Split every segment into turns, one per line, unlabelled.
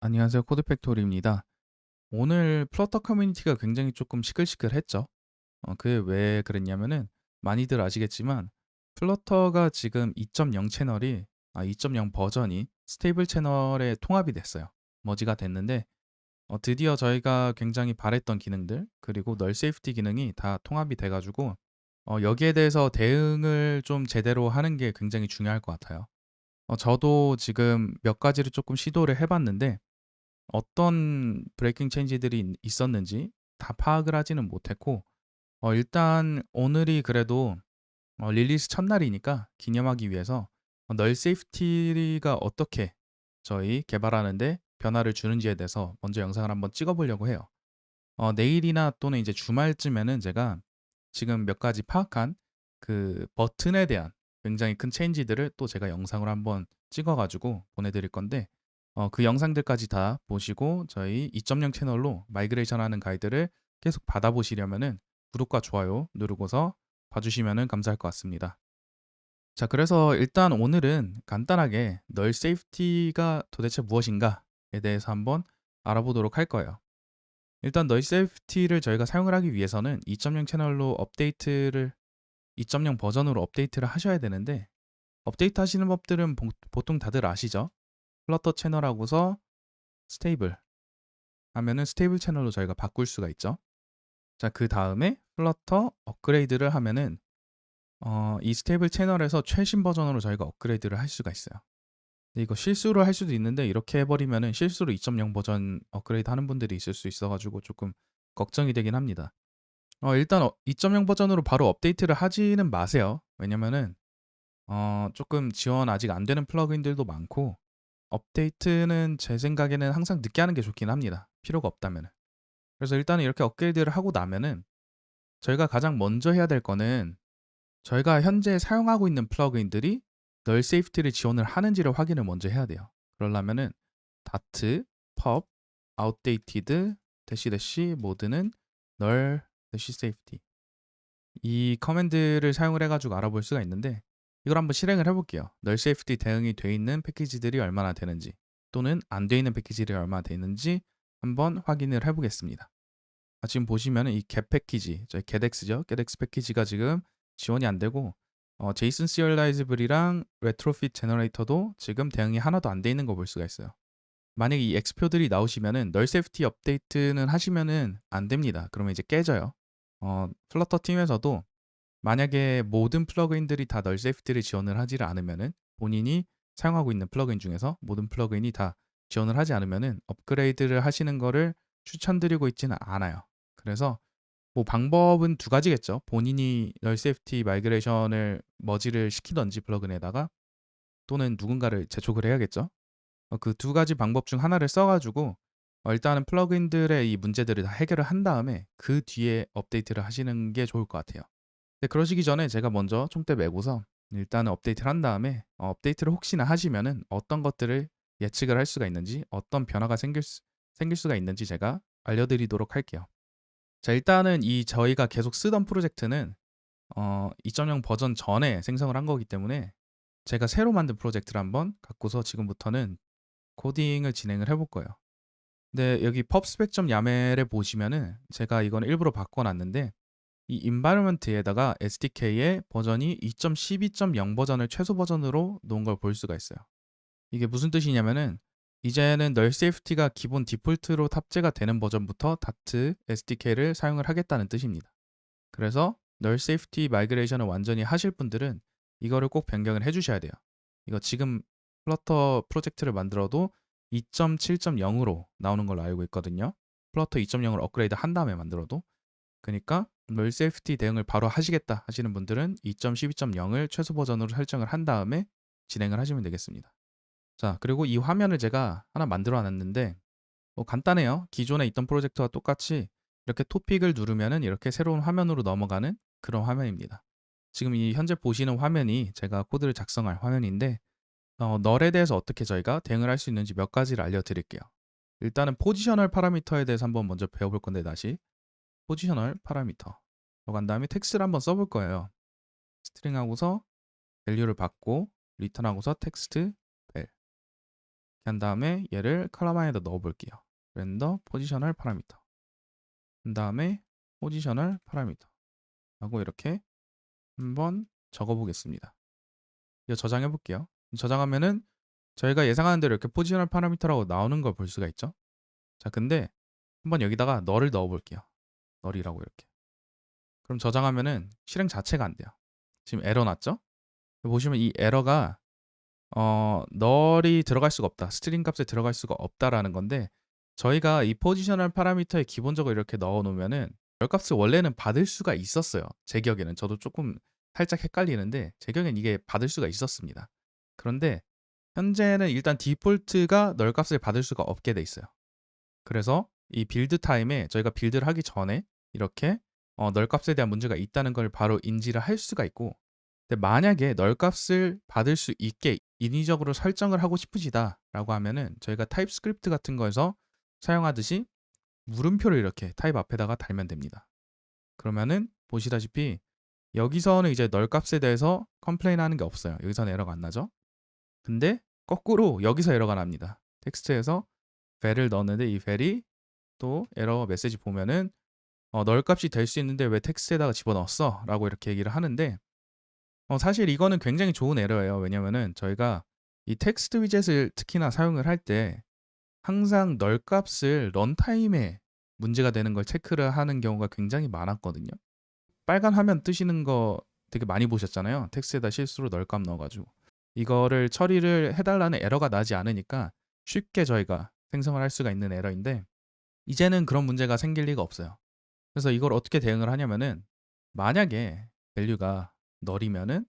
안녕하세요. 코드팩토리입니다. 오늘 플러터 커뮤니티가 굉장히 조금 시끌시끌했죠. 그게 왜 그랬냐면은 많이들 아시겠지만 플러터가 지금 2.0 채널이 2.0 버전이 스테이블 채널에 통합이 됐어요. 머지가 됐는데 드디어 저희가 굉장히 바랬던 기능들 그리고 널 세이프티 기능이 다 통합이 돼가지고 여기에 대해서 대응을 좀 제대로 하는 게 굉장히 중요할 것 같아요. 저도 지금 몇 가지를 조금 시도를 해봤는데 어떤 브레이킹 체인지들이 있었는지 다 파악을 하지는 못했고 일단 오늘이 그래도 릴리스 첫날이니까 기념하기 위해서 널 세이프티가 어떻게 저희 개발하는데 변화를 주는지에 대해서 먼저 영상을 한번 찍어보려고 해요. 내일이나 또는 이제 주말쯤에는 제가 지금 몇 가지 파악한 그 버튼에 대한 굉장히 큰 체인지들을 또 제가 영상으로 한번 찍어가지고 보내드릴 건데 그 영상들까지 다 보시고 저희 2.0 채널로 마이그레이션 하는 가이드를 계속 받아보시려면은 구독과 좋아요 누르고서 봐주시면은 감사할 것 같습니다. 자, 그래서 일단 오늘은 간단하게 널 세이프티가 도대체 무엇인가에 대해서 한번 알아보도록 할 거예요. 일단 너희 세이프티를 저희가 사용을 하기 위해서는 2.0 채널로 2.0 버전으로 업데이트를 하셔야 되는데 업데이트 하시는 법들은 보통 다들 아시죠? 플러터 채널하고서 스테이블 하면은 스테이블 채널로 저희가 바꿀 수가 있죠. 자, 그 다음에 플러터 업그레이드를 하면은 이 스테이블 채널에서 최신 버전으로 저희가 업그레이드를 할 수가 있어요. 근데 이거 실수로 할 수도 있는데 이렇게 해버리면은 실수로 2.0 버전 업그레이드 하는 분들이 있을 수 있어가지고 조금 걱정이 되긴 합니다. 일단 2.0 버전으로 바로 업데이트를 하지는 마세요. 왜냐면은 조금 지원 아직 안 되는 플러그인들도 많고 업데이트는 제 생각에는 항상 늦게 하는 게 좋긴 합니다. 필요가 없다면은. 그래서 일단은 이렇게 업그레이드를 하고 나면은 저희가 가장 먼저 해야 될 거는 저희가 현재 사용하고 있는 플러그인들이 널 세이프티를 지원을 하는지를 확인을 먼저 해야 돼요. 그러려면은 다트 pub outdated 대시 모드는 널 대시 세이프티 이 커맨드를 사용을 해가지고 알아볼 수가 있는데 이걸 한번 실행을 해볼게요. 널 세이프티 대응이 돼 있는 패키지들이 얼마나 되는지 또는 안 돼 있는 패키지들이 얼마나 되는지 한번 확인을 해보겠습니다. 지금 보시면은 이 get 패키지, 저희 getx죠. getx 패키지가 지금 지원이 안 되고 JSON serializable이랑 retrofit generator도 지금 대응이 하나도 안 돼 있는 거 볼 수가 있어요. 만약에 이 X표들이 나오시면은 널 세이프티 업데이트는 하시면은 안 됩니다. 그러면 이제 깨져요. 플러터 팀에서도 만약에 모든 플러그인들이 다 널 세이프티를 지원을 하지를 않으면은 본인이 사용하고 있는 플러그인 중에서 모든 플러그인이 다 지원을 하지 않으면은 업그레이드를 하시는 거를 추천드리고 있지는 않아요. 그래서 뭐 방법은 두 가지겠죠. 본인이 널 세이프티 마이그레이션을 머지를 시키던지 플러그인에다가 또는 누군가를 재촉을 해야겠죠. 그 두 가지 방법 중 하나를 써가지고 일단은 플러그인들의 이 문제들을 다 해결을 한 다음에 그 뒤에 업데이트를 하시는 게 좋을 것 같아요. 근데 그러시기 전에 제가 먼저 총대 매고서 일단은 업데이트를 한 다음에 업데이트를 혹시나 하시면은 어떤 것들을 예측을 할 수가 있는지 어떤 변화가 생길 수가 있는지 제가 알려드리도록 할게요. 자, 일단은 이 저희가 계속 쓰던 프로젝트는 2.0 버전 전에 생성을 한 거기 때문에 제가 새로 만든 프로젝트를 한번 갖고서 지금부터는 코딩을 진행을 해볼 거예요. 근데 여기 pubspec.yamel에 보시면은 제가 이건 일부러 바꿔놨는데 이 environment에다가 SDK의 버전이 2.12.0 버전을 최소 버전으로 놓은 걸 볼 수가 있어요. 이게 무슨 뜻이냐면은 이제는 널 세이프티가 기본 디폴트로 탑재가 되는 버전부터 다트 SDK를 사용을 하겠다는 뜻입니다. 그래서 널 세이프티 마이그레이션을 완전히 하실 분들은 이거를 꼭 변경을 해주셔야 돼요. 이거 지금 플러터 프로젝트를 만들어도 2.7.0으로 나오는 걸로 알고 있거든요. 플러터 2.0을 업그레이드 한 다음에 만들어도. 그러니까 널 세이프티 대응을 바로 하시겠다 하시는 분들은 2.12.0을 최소 버전으로 설정을 한 다음에 진행을 하시면 되겠습니다. 자, 그리고 이 화면을 제가 하나 만들어 놨는데 간단해요. 기존에 있던 프로젝트와 똑같이 이렇게 토픽을 누르면은 이렇게 새로운 화면으로 넘어가는 그런 화면입니다. 지금 이 현재 보시는 화면이 제가 코드를 작성할 화면인데 널에 대해서 어떻게 저희가 대응을 할 수 있는지 몇 가지를 알려드릴게요. 일단은 포지셔널 파라미터에 대해서 한번 먼저 배워볼 건데 다시 포지셔널 파라미터 간 다음에 텍스트를 한번 써볼 거예요. 스트링 하고서 밸류를 받고 리턴 하고서 텍스트 벨 이렇게 한 다음에 얘를 컬럼 안에다 넣어 볼게요. 렌더 포지셔널 파라미터. 그 다음에 포지셔널 파라미터 하고 이렇게 한번 적어 보겠습니다. 이거 저장해 볼게요. 저장하면은 저희가 예상하는 대로 이렇게 포지셔널 파라미터라고 나오는 걸 볼 수가 있죠. 자, 근데 한번 여기다가 널을 넣어 볼게요. 널이라고 이렇게. 그럼 저장하면은 실행 자체가 안 돼요. 지금 에러 났죠? 보시면 이 에러가 널이 들어갈 수가 없다. 스트링 값에 들어갈 수가 없다라는 건데, 저희가 이 포지셔널 파라미터에 기본적으로 이렇게 넣어 놓으면은 널 값을 원래는 받을 수가 있었어요. 제 기억에는. 저도 조금 살짝 헷갈리는데 제 기억엔 이게 받을 수가 있었습니다. 그런데 현재는 일단 디폴트가 널 값을 받을 수가 없게 돼 있어요. 그래서 이 빌드 타임에 저희가 빌드를 하기 전에 이렇게 널 값에 대한 문제가 있다는 걸 바로 인지를 할 수가 있고, 근데 만약에 널 값을 받을 수 있게 인위적으로 설정을 하고 싶으시다라고 하면은 저희가 타입스크립트 같은 거에서 사용하듯이 물음표를 이렇게 타입 앞에다가 달면 됩니다. 그러면은 보시다시피 여기서는 이제 널 값에 대해서 컴플레인 하는 게 없어요. 여기서는 에러가 안 나죠. 근데 거꾸로 여기서 에러가 납니다. 텍스트에서 val을 넣었는데 이 val이 또 에러 메시지 보면은 널 값이 될 수 있는데 왜 텍스트에다가 집어넣었어? 라고 이렇게 얘기를 하는데, 사실 이거는 굉장히 좋은 에러예요. 왜냐면은 저희가 이 텍스트 위젯을 특히나 사용을 할 때 항상 널 값을 런타임에 문제가 되는 걸 체크를 하는 경우가 굉장히 많았거든요. 빨간 화면 뜨시는 거 되게 많이 보셨잖아요. 텍스트에다 실수로 널 값 넣어가지고. 이거를 처리를 해달라는 에러가 나지 않으니까 쉽게 저희가 생성을 할 수가 있는 에러인데, 이제는 그런 문제가 생길 리가 없어요. 그래서 이걸 어떻게 대응을 하냐면은, 만약에 밸류가 널이면은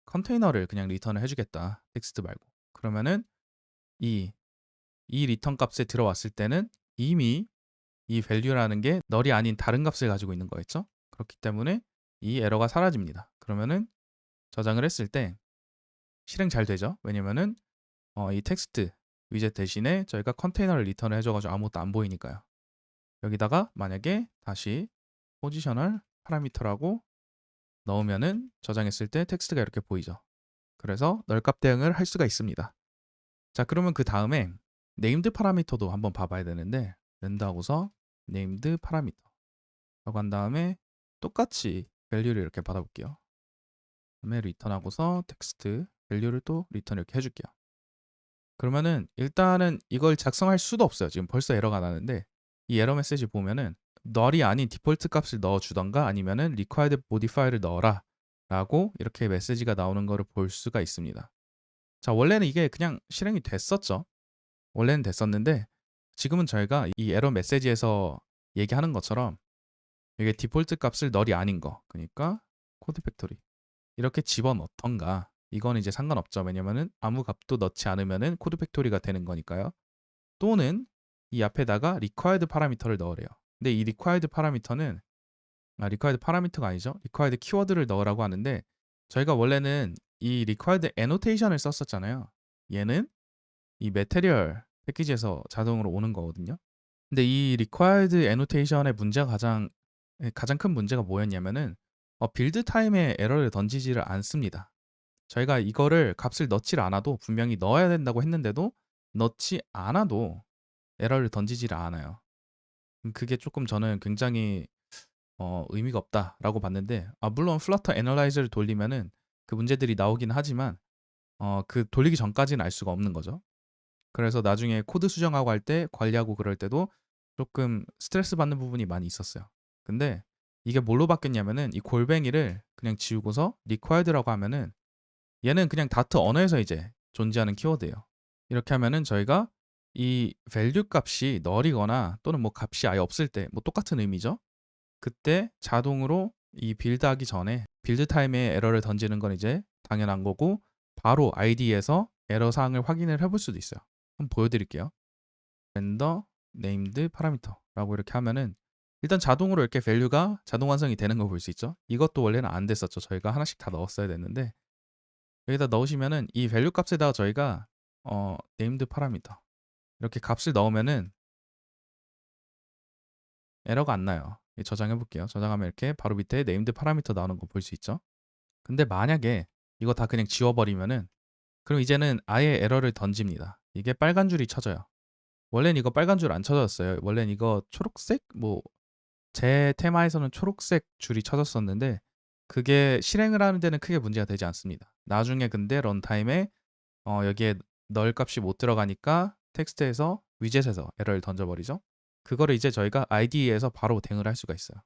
컨테이너를 그냥 리턴을 해주겠다. 텍스트 말고. 그러면은 이 리턴 값에 들어왔을 때는 이미 이 value라는 게 널이 아닌 다른 값을 가지고 있는 거였죠. 그렇기 때문에 이 에러가 사라집니다. 그러면은 저장을 했을 때 실행 잘 되죠. 왜냐면은 이 텍스트 위젯 대신에 저희가 컨테이너를 리턴을 해줘가지고 아무것도 안 보이니까요. 여기다가 만약에 다시 포지셔널 파라미터라고 넣으면은 저장했을 때 텍스트가 이렇게 보이죠. 그래서 널값 대응을 할 수가 있습니다. 자, 그러면 그 다음에 네임드 파라미터도 한번 봐봐야 되는데, 렌더하고서 네임드 파라미터 라고 한 다음에 똑같이 밸류를 이렇게 받아볼게요. 그다음에 리턴하고서 텍스트 밸류를 또 리턴 이렇게 해줄게요. 그러면은 일단은 이걸 작성할 수도 없어요. 지금 벌써 에러가 나는데, 이 에러 메시지 보면은 널이 아닌 디폴트 값을 넣어주던가 아니면은 required modify를 넣어라 라고 이렇게 메시지가 나오는 거를 볼 수가 있습니다. 자, 원래는 이게 그냥 실행이 됐었죠. 원래는 됐었는데 지금은 저희가 이 에러 메시지에서 얘기하는 것처럼 이게 디폴트 값을 널이 아닌 거, 그러니까 코드 팩토리 이렇게 집어넣던가, 이건 이제 상관없죠. 왜냐면은 아무 값도 넣지 않으면은 코드 팩토리가 되는 거니까요. 또는 이 앞에다가 required 파라미터를 넣으래요. 근데 이 required 파라미터는 required 파라미터가 아니죠. required 키워드를 넣으라고 하는데, 저희가 원래는 이 required annotation을 썼었잖아요. 얘는 이 material 패키지에서 자동으로 오는 거거든요. 근데 이 required annotation의 문제가 가장 큰 문제가 뭐였냐면은 빌드 타임에 에러를 던지지를 않습니다. 저희가 이거를 값을 넣지를 않아도, 분명히 넣어야 된다고 했는데도 넣지 않아도 에러를 던지지를 않아요. 그게 조금 저는 굉장히 의미가 없다라고 봤는데, 물론 플러터 애널라이저를 돌리면은 그 문제들이 나오긴 하지만 그 돌리기 전까지는 알 수가 없는 거죠. 그래서 나중에 코드 수정하고 할 때, 관리하고 그럴 때도 조금 스트레스 받는 부분이 많이 있었어요. 근데 이게 뭘로 바뀌었냐면은 이 골뱅이를 그냥 지우고서 required라고 하면은 얘는 그냥 다트 언어에서 이제 존재하는 키워드예요. 이렇게 하면은 저희가 이 value 값이 널이거나 또는 뭐 값이 아예 없을 때 뭐 똑같은 의미죠. 그때 자동으로 이 빌드하기 전에 빌드 타임에 에러를 던지는 건 이제 당연한 거고, 바로 ID에서 에러 사항을 확인을 해볼 수도 있어요. 한번 보여드릴게요. 렌더 네임드 파라미터라고 이렇게 하면은 일단 자동으로 이렇게 value가 자동 완성이 되는 걸 볼 수 있죠. 이것도 원래는 안 됐었죠. 저희가 하나씩 다 넣었어야 됐는데, 여기다 넣으시면은 이 value 값에다가 저희가 named 파라미터 이렇게 값을 넣으면은 에러가 안 나요. 저장해 볼게요. 저장하면 이렇게 바로 밑에 named 파라미터 나오는 거 볼 수 있죠. 근데 만약에 이거 다 그냥 지워버리면은, 그럼 이제는 아예 에러를 던집니다. 이게 빨간 줄이 쳐져요. 원래는 이거 빨간 줄 안 쳐졌어요. 원래는 이거 초록색 뭐 제 테마에서는 초록색 줄이 쳐졌었는데 그게 실행을 하는 데는 크게 문제가 되지 않습니다. 나중에 근데 런타임에 여기에 널 값이 못 들어가니까 텍스트에서 위젯에서 에러를 던져버리죠. 그거를 이제 저희가 IDE에서 바로 대응을 할 수가 있어요.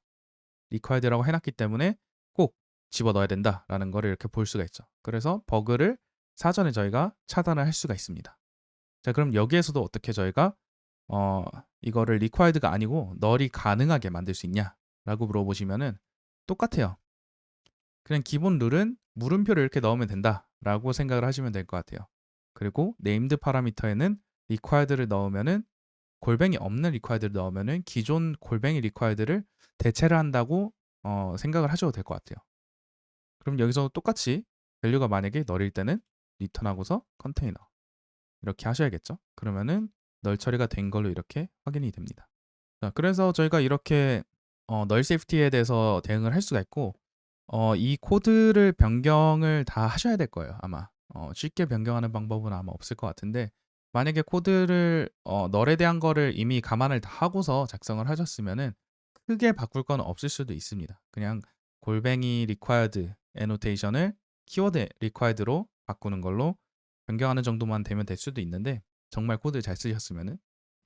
required라고 해놨기 때문에 꼭 집어넣어야 된다라는 거를 이렇게 볼 수가 있죠. 그래서 버그를 사전에 저희가 차단을 할 수가 있습니다. 자, 그럼 여기에서도 어떻게 저희가 이거를 required가 아니고 널이 가능하게 만들 수 있냐라고 물어보시면은 똑같아요. 그냥 기본 룰은 물음표를 이렇게 넣으면 된다라고 생각을 하시면 될 것 같아요. 그리고 named 파라미터에는 required를 넣으면은 골뱅이 없는 required를 넣으면은 기존 골뱅이 required를 대체를 한다고 생각을 하셔도 될 것 같아요. 그럼 여기서 똑같이 밸류가 만약에 널일 때는 return하고서 컨테이너 이렇게 하셔야겠죠. 그러면은 널 처리가 된 걸로 이렇게 확인이 됩니다. 자, 그래서 저희가 이렇게 널 세이프티에 대해서 대응을 할 수가 있고 이 코드를 변경을 다 하셔야 될 거예요, 아마. 쉽게 변경하는 방법은 아마 없을 것 같은데 만약에 코드를 널에 대한 거를 이미 감안을 다 하고서 작성을 하셨으면은 크게 바꿀 건 없을 수도 있습니다. 그냥 골뱅이 required 애노테이션을 키워드 required로 바꾸는 걸로 변경하는 정도만 되면 될 수도 있는데 정말 코드를 잘 쓰셨으면은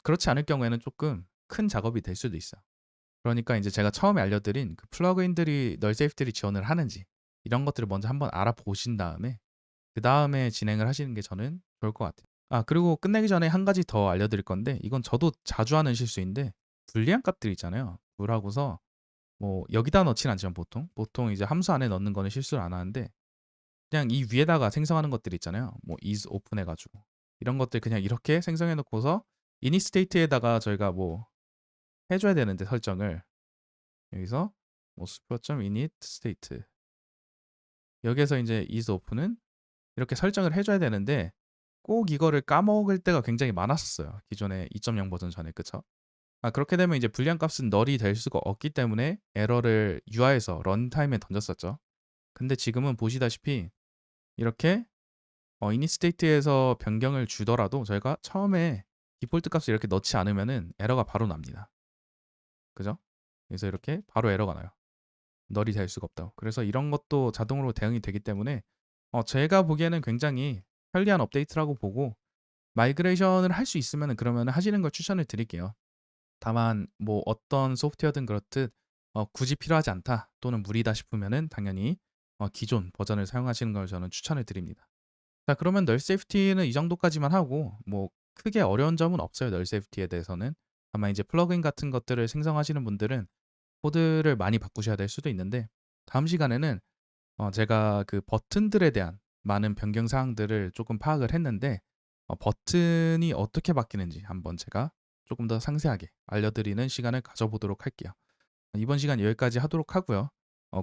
그렇지 않을 경우에는 조금 큰 작업이 될 수도 있어요. 그러니까 이제 제가 처음에 알려드린 그 플러그인들이 널 세이프티를 지원을 하는지 이런 것들을 먼저 한번 알아보신 다음에 그 다음에 진행을 하시는 게 저는 좋을 것 같아요. 아, 그리고 끝내기 전에 한 가지 더 알려드릴 건데 이건 저도 자주 하는 실수인데 불리한 값들 있잖아요. 불하고서 뭐 여기다 넣진 않지만 보통 이제 함수 안에 넣는 거는 실수를 안 하는데 그냥 이 위에다가 생성하는 것들 있잖아요. 뭐 is open 해가지고 이런 것들 그냥 이렇게 생성해 놓고서 init state에다가 저희가 뭐 해줘야 되는데 설정을 여기서 뭐 super.init state 여기에서 이제 is open은 이렇게 설정을 해줘야 되는데 꼭 이거를 까먹을 때가 굉장히 많았었어요. 기존에 2.0 버전 전에 그쵸? 아, 그렇게 되면 이제 불리한 값은 널이 될 수가 없기 때문에 에러를 UI에서 런타임에 던졌었죠. 근데 지금은 보시다시피 이렇게 init state에서 변경을 주더라도 저희가 처음에 디폴트 값을 이렇게 넣지 않으면은 에러가 바로 납니다. 그죠? 그래서 이렇게 바로 에러가 나요. 널이 될 수가 없다고. 그래서 이런 것도 자동으로 대응이 되기 때문에 제가 보기에는 굉장히 편리한 업데이트라고 보고 마이그레이션을 할 수 있으면 그러면 하시는 걸 추천을 드릴게요. 다만 뭐 어떤 소프트웨어든 그렇듯 굳이 필요하지 않다 또는 무리다 싶으면은 당연히 기존 버전을 사용하시는 걸 저는 추천을 드립니다. 자, 그러면 널 세이프티는 이 정도까지만 하고 뭐 크게 어려운 점은 없어요. 널 세이프티에 대해서는. 다만 이제 플러그인 같은 것들을 생성하시는 분들은 코드를 많이 바꾸셔야 될 수도 있는데 다음 시간에는 제가 그 버튼들에 대한 많은 변경 사항들을 조금 파악을 했는데 버튼이 어떻게 바뀌는지 한번 제가 조금 더 상세하게 알려드리는 시간을 가져보도록 할게요. 이번 시간 여기까지 하도록 하고요.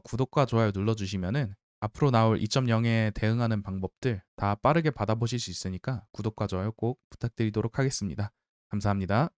구독과 좋아요 눌러주시면은 앞으로 나올 2.0에 대응하는 방법들 다 빠르게 받아보실 수 있으니까 구독과 좋아요 꼭 부탁드리도록 하겠습니다. 감사합니다.